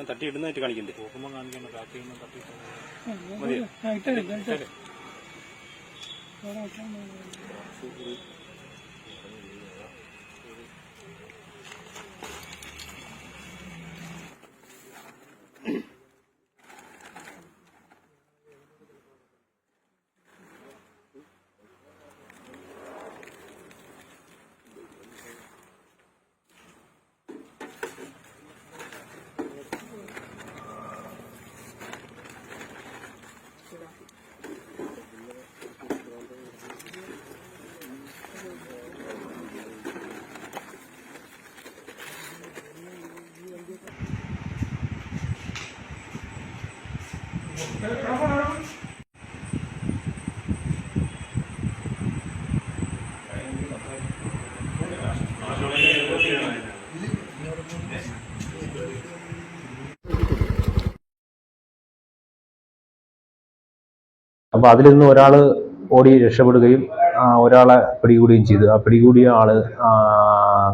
തട്ടിയിടുന്നതായിട്ട് കാണിക്കണ്ടേ? അപ്പോൾ അതിൽ നിന്ന് ഒരാൾ ഓടി രക്ഷപ്പെടുകയും ഒരാളെ പിടികൂടുകയും ചെയ്തു. ആ പിടികൂടിയ ആള്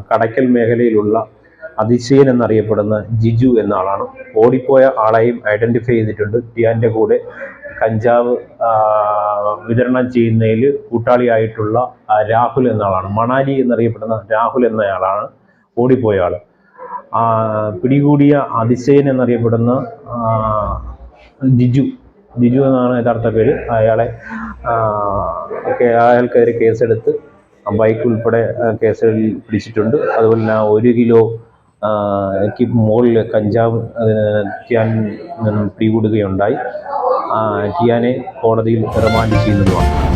കടയ്ക്കൽ മേഖലയിലുള്ള അതിശയൻ എന്നറിയപ്പെടുന്ന ജിജു എന്ന ആളാണ്. ഓടിപ്പോയ ആളെയും ഐഡന്റിഫൈ ചെയ്തിട്ടുണ്ട്. ടിയാന്റെ കൂടെ കഞ്ചാവ് വിതരണം ചെയ്യുന്നതിൽ കൂട്ടാളിയായിട്ടുള്ള രാഹുൽ എന്ന ആളാണ്. മണാലി എന്നറിയപ്പെടുന്ന രാഹുൽ എന്നയാളാണ് ഓടിപ്പോയ ആള്. പിടികൂടിയ അതിശയൻ എന്നറിയപ്പെടുന്ന ജിജു എന്നാണ് യഥാർത്ഥ പേര്. അയാൾക്കെതിരെ കേസെടുത്ത് ബൈക്ക് ഉൾപ്പെടെ കേസുകളിൽ പിടിച്ചിട്ടുണ്ട്. അതുപോലെ തന്നെ 1 കിലോ മുകളിൽ കഞ്ചാവ് ടിയാൻ നിന്നും പിടികൂടുകയുണ്ടായി. ടിയാനെ കോടതിയിൽ റിമാൻഡ് ചെയ്യുന്നതുമാണ്.